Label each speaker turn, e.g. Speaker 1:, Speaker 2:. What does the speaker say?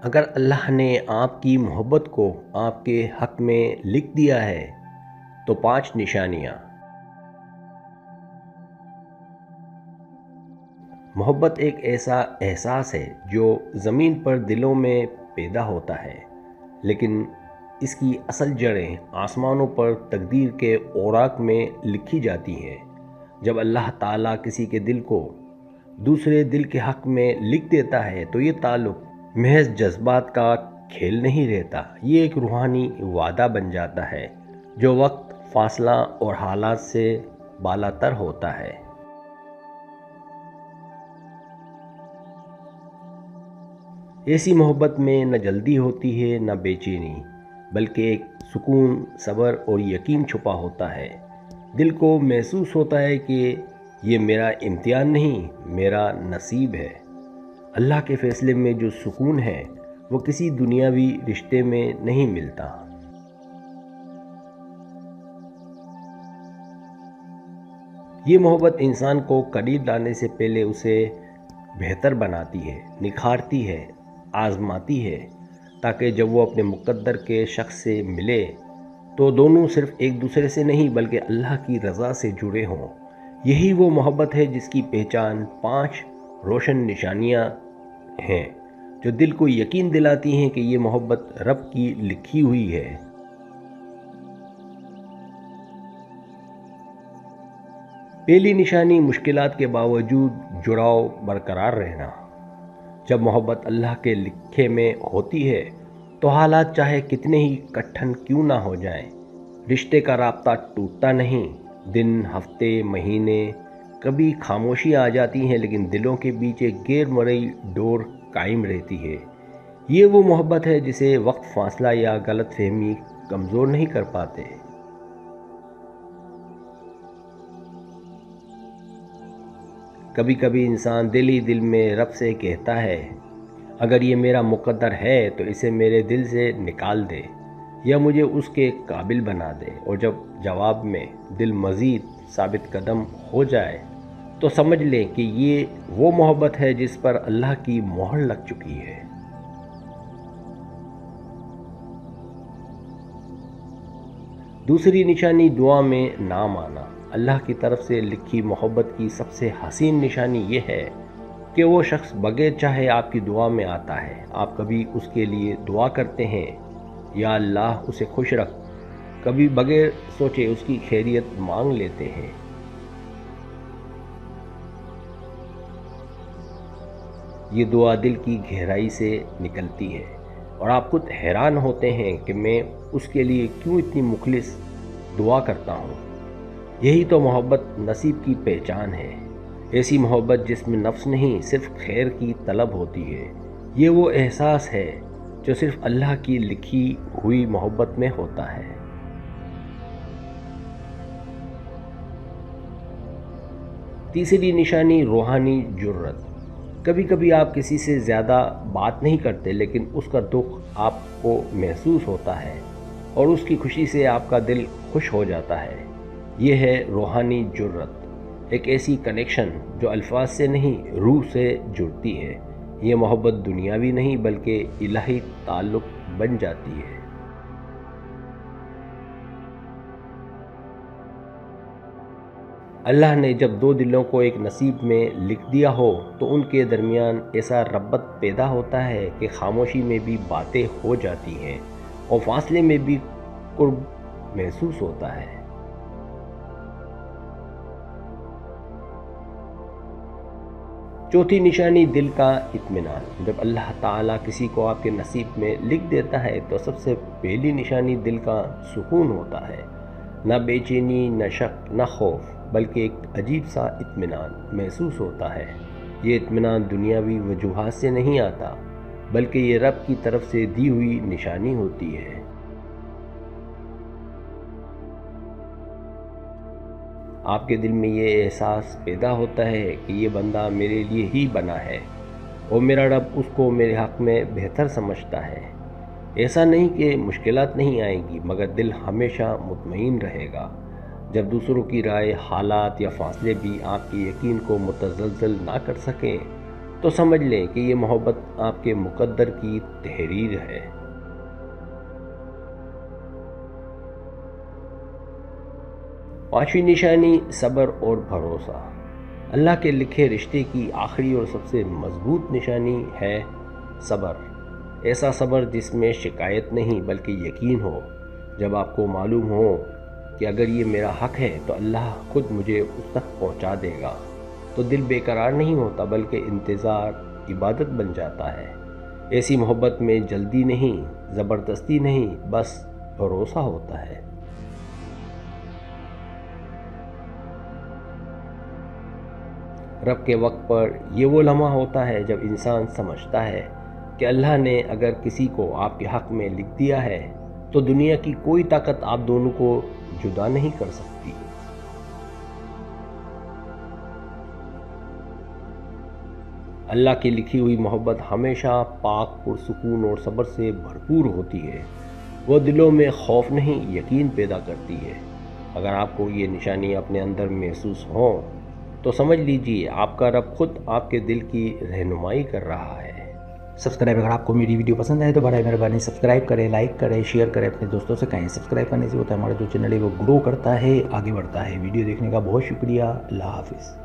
Speaker 1: اگر اللہ نے آپ کی محبت کو آپ کے حق میں لکھ دیا ہے تو 5 نشانیاں۔ محبت ایک ایسا احساس ہے جو زمین پر دلوں میں پیدا ہوتا ہے، لیکن اس کی اصل جڑیں آسمانوں پر تقدیر کے اوراق میں لکھی جاتی ہیں۔ جب اللہ تعالیٰ کسی کے دل کو دوسرے دل کے حق میں لکھ دیتا ہے تو یہ تعلق محض جذبات کا کھیل نہیں رہتا، یہ ایک روحانی وعدہ بن جاتا ہے جو وقت، فاصلہ اور حالات سے بالاتر ہوتا ہے۔ ایسی محبت میں نہ جلدی ہوتی ہے نہ بے چینی، بلکہ ایک سکون، صبر اور یقین چھپا ہوتا ہے۔ دل کو محسوس ہوتا ہے کہ یہ میرا امتحان نہیں، میرا نصیب ہے۔ اللہ کے فیصلے میں جو سکون ہے وہ کسی دنیاوی رشتے میں نہیں ملتا۔ یہ محبت انسان کو قریب لانے سے پہلے اسے بہتر بناتی ہے، نکھارتی ہے، آزماتی ہے، تاکہ جب وہ اپنے مقدر کے شخص سے ملے تو دونوں صرف ایک دوسرے سے نہیں بلکہ اللہ کی رضا سے جڑے ہوں۔ یہی وہ محبت ہے جس کی پہچان 5 روشن نشانیاں ہیں جو دل کو یقین دلاتی ہیں کہ یہ محبت رب کی لکھی ہوئی ہے۔ پہلی نشانی، مشکلات کے باوجود جڑاؤ برقرار رہنا۔ جب محبت اللہ کے لکھے میں ہوتی ہے تو حالات چاہے کتنے ہی کٹھن کیوں نہ ہو جائیں، رشتے کا رابطہ ٹوٹتا نہیں۔ دن، ہفتے، مہینے، کبھی خاموشی آ جاتی ہیں لیکن دلوں کے بیچ ایک غیر مرئی ڈور قائم رہتی ہے۔ یہ وہ محبت ہے جسے وقت، فاصلہ یا غلط فہمی کمزور نہیں کر پاتے۔ کبھی کبھی انسان دل ہی دل میں رب سے کہتا ہے، اگر یہ میرا مقدر ہے تو اسے میرے دل سے نکال دے یا مجھے اس کے قابل بنا دے، اور جب جواب میں دل مزید ثابت قدم ہو جائے تو سمجھ لیں کہ یہ وہ محبت ہے جس پر اللہ کی مہر لگ چکی ہے۔ دوسری نشانی، دعا میں نام آنا۔ اللہ کی طرف سے لکھی محبت کی سب سے حسین نشانی یہ ہے کہ وہ شخص بغیر چاہے آپ کی دعا میں آتا ہے۔ آپ کبھی اس کے لیے دعا کرتے ہیں، یا اللہ اسے خوش رکھ، کبھی بغیر سوچے اس کی خیریت مانگ لیتے ہیں۔ یہ دعا دل کی گہرائی سے نکلتی ہے اور آپ خود حیران ہوتے ہیں کہ میں اس کے لیے کیوں اتنی مخلص دعا کرتا ہوں۔ یہی تو محبت نصیب کی پہچان ہے، ایسی محبت جس میں نفس نہیں، صرف خیر کی طلب ہوتی ہے۔ یہ وہ احساس ہے جو صرف اللہ کی لکھی ہوئی محبت میں ہوتا ہے۔ تیسری نشانی، روحانی جرت۔ کبھی کبھی آپ کسی سے زیادہ بات نہیں کرتے لیکن اس کا دکھ آپ کو محسوس ہوتا ہے اور اس کی خوشی سے آپ کا دل خوش ہو جاتا ہے۔ یہ ہے روحانی جرت، ایک ایسی کنیکشن جو الفاظ سے نہیں، روح سے جڑتی ہے۔ یہ محبت دنیاوی نہیں بلکہ الہی تعلق بن جاتی ہے۔ اللہ نے جب 2 دلوں کو ایک نصیب میں لکھ دیا ہو تو ان کے درمیان ایسا ربط پیدا ہوتا ہے کہ خاموشی میں بھی باتیں ہو جاتی ہیں اور فاصلے میں بھی قرب محسوس ہوتا ہے۔ چوتھی نشانی، دل کا اطمینان۔ جب اللہ تعالیٰ کسی کو آپ کے نصیب میں لکھ دیتا ہے تو سب سے پہلی نشانی دل کا سکون ہوتا ہے۔ نہ بے چینی، نہ شک، نہ خوف، بلکہ ایک عجیب سا اطمینان محسوس ہوتا ہے۔ یہ اطمینان دنیاوی وجوہات سے نہیں آتا بلکہ یہ رب کی طرف سے دی ہوئی نشانی ہوتی ہے۔ آپ کے دل میں یہ احساس پیدا ہوتا ہے کہ یہ بندہ میرے لیے ہی بنا ہے اور میرا رب اس کو میرے حق میں بہتر سمجھتا ہے۔ ایسا نہیں کہ مشکلات نہیں آئیں گی، مگر دل ہمیشہ مطمئن رہے گا۔ جب دوسروں کی رائے، حالات یا فاصلے بھی آپ کے یقین کو متزلزل نہ کر سکیں تو سمجھ لیں کہ یہ محبت آپ کے مقدر کی تحریر ہے۔ 5ویں نشانی صبر اور بھروسہ۔ اللہ کے لکھے رشتے کی آخری اور سب سے مضبوط نشانی ہے صبر۔ ایسا صبر جس میں شکایت نہیں بلکہ یقین ہو۔ جب آپ کو معلوم ہو کہ اگر یہ میرا حق ہے تو اللہ خود مجھے اس تک پہنچا دے گا، تو دل بے قرار نہیں ہوتا بلکہ انتظار عبادت بن جاتا ہے۔ ایسی محبت میں جلدی نہیں، زبردستی نہیں، بس بھروسہ ہوتا ہے۔ رب کے وقت پر یہ وہ لمحہ ہوتا ہے جب انسان سمجھتا ہے کہ اللہ نے اگر کسی کو آپ کے حق میں لکھ دیا ہے تو دنیا کی کوئی طاقت آپ دونوں کو جدا نہیں کر سکتی۔ اللہ کی لکھی ہوئی محبت ہمیشہ پاک، پرسکون اور صبر سے بھرپور ہوتی ہے۔ وہ دلوں میں خوف نہیں، یقین پیدا کرتی ہے۔ اگر آپ کو یہ نشانی اپنے اندر محسوس ہوں تو سمجھ لیجئے آپ کا رب خود آپ کے دل کی رہنمائی کر رہا ہے۔
Speaker 2: سبسکرائب، اگر آپ کو میری ویڈیو پسند آئے تو برائے مہربانی سبسکرائب کریں، لائک کریں، شیئر کریں، اپنے دوستوں سے کہیں۔ سبسکرائب کرنے سے ہوتا ہے ہمارا جو چینل ہے وہ گرو کرتا ہے، آگے بڑھتا ہے۔ ویڈیو دیکھنے کا بہت شکریہ۔ اللہ حافظ۔